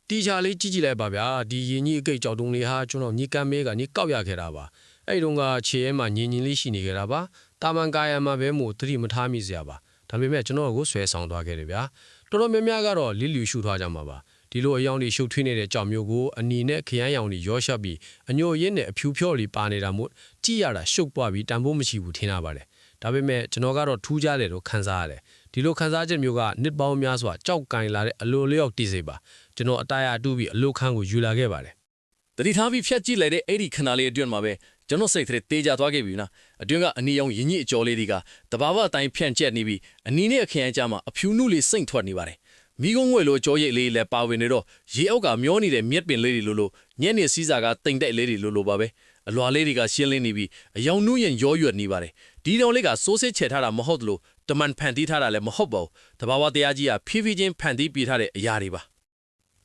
တီချာလေးကြီးလိုက်ပါဗျာဒီရင်ကြီးအကိတ်ကြောက်တုံးလေးဟာကျွန်တော်ညီကမ်းမဲကညီကောက်ရခဲ့တာပါအဲ့တုန်းကခြေရဲမှာညင်ညင်လေးရှိနေကြတာပါတာမန်ကာယမှာပဲမို့သတိမထားမိစရာပါဒါပေမဲ့ကျွန်တော်ကိုဆွဲဆောင်သွားခဲ့တယ်ဗျာတော်တော်များများကတော့လိလူရှုထားကြမှာပါဒီလိုအယောင်တွေရှုပ်ထွေးနေတဲ့ကြောင်မျိုးကိုအနီနဲ့ခရမ်းရောင်တွေရောရှက်ပြီးအညိုရင်းနဲ့အဖြူဖြော့လေးပါနေတာမို့ကြည့်ရတာရှုပ်ပွားပြီးတန်ဖိုးမရှိဘူးထင်တာပါတယ်ဒါပေမဲ့ကျွန်တော်ကတော့ထူးခြားတယ်လို့ခံစားရတယ်ဒီလိုခံစားချက်မျိုးကနှစ်ပေါင်းများစွာကြောက်ကင်လာတဲ့အလိုလျောက်တည်စေပါကျွန်တော်အတရာတူးပြီးအလိုခန်းကိုယူလာခဲ့ပါတယ်တတိထားပြီးဖြတ်ကြည့်လိုက်တဲ့အဲ့ဒီခဏလေးအတွင်းမှာပဲကျွန်တော်စိတ်ထဲတေးကြသွားခဲ့ပြီနော်အတွင်းကအနီရောင်ရင်းကြီးအကျော်လေးတွေကတဘာဝအတိုင်းဖြန့်ကျက်နေပြီးအနီနဲ့အခရမ်းကြမှာအဖြူနုလေးစိမ့်ထွက်နေပါတယ်မိကုံးငွေလိုကြောရိတ်လေးလည်းပါဝင်နေတော့ရေအောက်ကမျောနေတဲ့မြက်ပင်လေးတွေလိုညက်နေစည်းစာကတိမ်တိုက်လေးတွေလိုပါပဲအလွာလေးတွေကရှင်းလင်းနေပြီးအယောင်နုရင်ရောရွက်နေပါတယ်ဒီတောင်လေးကစိုးစစ်ချဲထားတာမဟုတ်လို့တမန်ဖန်တီးထားတာလည်းမဟုတ်ပါဘူးတဘာဝတရားကြီးကဖြည်းဖြည်းချင်းဖန်တီးပေးထားတဲ့အရာတွေပါ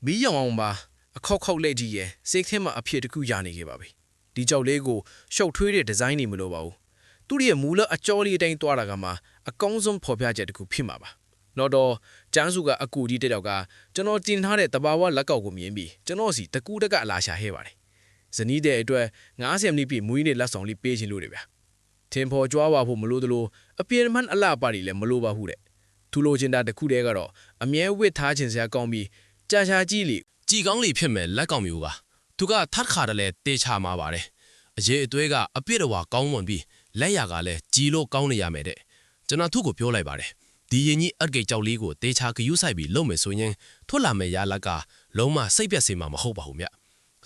မီးရောင်အောင်ပါအခောက်ခောက်လက်ကြီးရဲ့စိတ်ထဲမှာအဖြစ်တစ်ခုရနေခဲ့ပါပြီဒီကြောက်လေးကိုရှုပ်ထွေးတဲ့ဒီဇိုင်းနေမလို့ပါဘူးသူ့ရဲ့မူလအကြောလေးတိုင်းသွားတာကမှအကောင်းဆုံးဖော်ပြချက်တစ်ခုဖြစ်မှာပါနော်တော့ကျန်းစုကအကူကြီးတဲ့တော့ကကျွန်တော်တင်ထားတဲ့တဘာဝလက်ကောက်ကိုမြင်ပြီးကျွန်တော်စီတကူးတကအလာရှာဟဲပါတယ်ဇနီးတဲ့အတွက်90မိနစ်ပြည့်မွေးနေ့လက်ဆောင်လေးပေးခြင်းလို့တယ်ဗျာထင်ဖော်ကြွားပါဖို့မလို့တလို့အပြင်းမှန်အလှပါတွေလည်းမလို့ပါဘူးတဲ့ထူလိုချင်တာတခုတည်းကတော့အမြဲဝစ်ထားခြင်းစရာကောင်းပြီးကြာကြာကြီးလေကြည်ကောင်းလေဖြစ်မဲ့လက်ကောင်မျိုးပါသူကထတ်ခါတလဲတေးချမှာပါတယ်အရေးအသွေးကအပြည့်တော်ကောင်းဝင်ပြီးလက်ရကလည်းကြည်လို့ကောင်းနေရမယ်တဲ့ကျွန်တော်သူ့ကိုပြောလိုက်ပါတယ်ဒီရင်ကြီးအကိတ်ကြောက်လေးကိုတေးချကယူဆိုင်ပြီးလုံမယ်ဆိုရင်ထွက်လာမယ့်ရလက်ကလုံးဝစိတ်ပြက်စေမှာမဟုတ်ပါဘူးမြ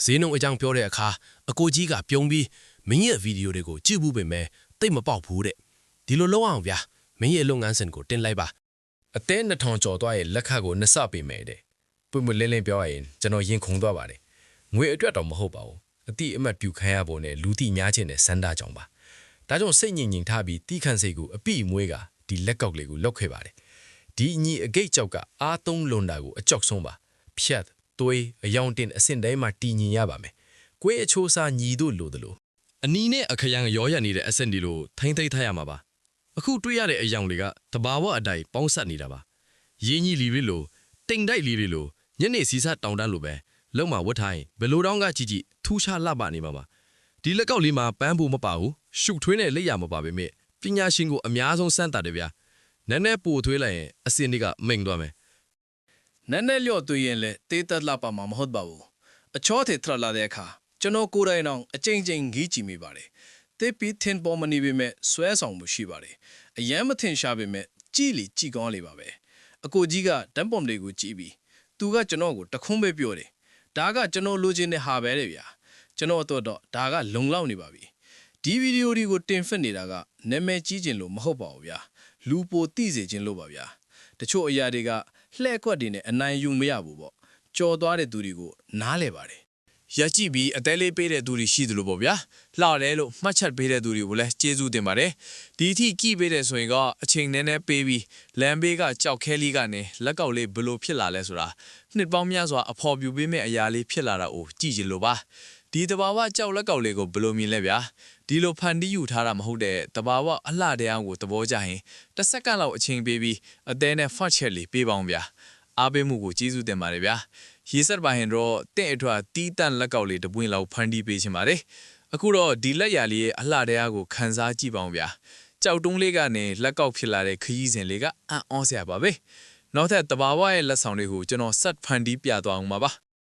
ဈေးနှုန်းအကြောင်းပြောတဲ့အခါအကိုကြီးကပြုံးပြီးမင်းရဲ့ဗီဒီယိုတွေကိုကြည့်ဘူးပေမဲ့တိတ်မပေါက်ဘူးတဲ့ဒီလိုလုံးအောင်ဗျာမင်းရဲ့လုပ်ငန်းစဉ်ကိုတင်လိုက်ပါအသင်း2000ကျော်သွားရဲ့လက်ခတ်ကိုနှစ်ဆပေးမယ်တဲ့ပွင့်ပွင့်လင်းလင်းပြောရရင်ကျွန်တော်ရင်ခုန်သွားပါတယ်ငွေအတွက်တော့မဟုတ်ပါဘူးအတိအမှတ်ပြုခံရဖို့နဲ့လူတိများခြင်းနဲ့စန္ဒကြောင့်ပါဒါကြောင့်စိတ်ငြိမ်ငြိမ်ထားပြီးတီးခန့်စိတ်ကိုအပိမွေးကဒီလက်ကောက်လေးကိုလောက်ခဲ့ပါတယ်ဒီအညီအဂိတ်ကြောက်ကအားသုံးလွန်တာကိုအကြောက်ဆုံးပါဖြတ်သွေးအယောင်တင်အဆင့်တိုင်းမှာတည်ငြိမ်ရပါမယ်ကိုယ်အချိုးစားညီတို့လိုသလိုအနီးနဲ့အခရံရောရနေတဲ့အဆင့်ဒီလိုထိမ့်သိမ့်ထားရမှာပါအခုတွေ့ရတဲ့အယောင်တွေကတဘာဝအတိုင်းပေါင်းဆက်နေတာပါရင်းကြီးလီတွေလိုတိမ်တိုက်လီတွေလိုညနေစီစားတောင်တန်းလိုပဲလုံမှာဝတ်ထိုင်းဘယ်လိုတောင်းကကြည့်ကြည့်ထူးခြားလှပနေမှာပါဒီလက်ကောက်လေးမှာပန်းဖို့မပါဘူးရှုပ်ထွေးနဲ့လက်ရမပါပေမဲ့ပညာရှင်ကိုအများဆုံးစမ်းတာတယ်ဗျာနည်းနည်းပိုထွေးလိုက်ရင်အစင်တွေကမိန်သွားမယ်နည်းနည်းလျော့သွေးရင်လည်းတေးသက်လှပမှာမဟုတ်ပါဘူးအချောထေထလာတဲ့အခါကျွန်တော်ကိုယ်တိုင်အောင်အကြိမ်ကြိမ်ကြီးကြည့်မိပါတယ်တေးပြီးထင်ပေါ်မနေပေမဲ့ဆွဲဆောင်မှုရှိပါတယ်အယမ်းမထင်ရှားပေမဲ့ကြည်လီကြည်ကောင်းလေပါပဲအကိုကြီးကဓာတ်ပုံတွေကိုကြည့်ပြီးသူကကျွန်တော်ကိုတခွန်းပဲပြောတယ်ဒါကကျွန်တော်လိုချင်တဲ့ဟာပဲတဲ့ဗျာကျွန်တော်တော့ဒါကလုံလောက်နေပါပြီဒီဗီဒီယိုတွေကိုတင်ဖက်နေတာကနာမည်ကြီးခြင်းလို့မဟုတ်ပါဘူးဗျာလူပိုသိစေခြင်းလို့ပါဗျာတချို့အရာတွေကလှဲ့ကွက်တွေနဲ့အနိုင်ယူမရဘူးပေါ့ကြော်သွားတဲ့သူတွေကိုနားလဲပါတယ်ရက်ကြည့်ပြီးအသေးလေးပေးတဲ့သူတွေရှိသလိုပေါ့ဗျာလှတယ်လို့မှတ်ချက်ပေးတဲ့သူတွေကိုလည်းကျေးဇူးတင်ပါတယ်ဒီအထိကြည့်ပေးတဲ့ဆိုရင်ကအချိန်နည်းနည်းပေးပြီးလမ်းဘေးကကြောက်ခဲလေးကနေလက်ကောက်လေးဘလို့ဖြစ်လာလဲဆိုတာနှစ်ပေါင်းများစွာအဖော်ပြပေးမဲ့အရာလေးဖြစ်လာတာကိုကြည့်ကြလို့ပါဒီတဘာဝကြောက်လက်ကောက်လေးကိုဘလို့မြင်လဲဗျာဒီလိုဖန်တီးယူထားတာမဟုတ်တဲ့တဘာဝအလှတရားကိုသဘောကျရင်တစ်စက္ကန့်လောက်အချိန်ပေးပြီးအသေးနဲ့ဖတ်ချက်လေးပေးပါအောင်ဗျာအားပေးမှုကိုကျေးဇူးတင်ပါတယ်ဗျာရေစက်ပါဟင်တော့တင့်အထွတ်တီးတန့်လက်ကောက်လေးတပွင့်လောက်ဖန်တီးပေးခြင်းပါတယ်အခုတော့ဒီလက်ရလေးရဲ့အလှတရားကိုခန်းစားကြည့်ပါအောင်ဗျာကြောက်တုံးလေးကနေလက်ကောက်ဖြစ်လာတဲ့ခရီးစဉ်လေးကအံ့ဩစရာပါပဲနောက်ထပ်တဘာဝရဲ့လက်ဆောင်တွေကိုကျွန်တော်ဆက်ဖန်တီးပြသွားအောင်ပါ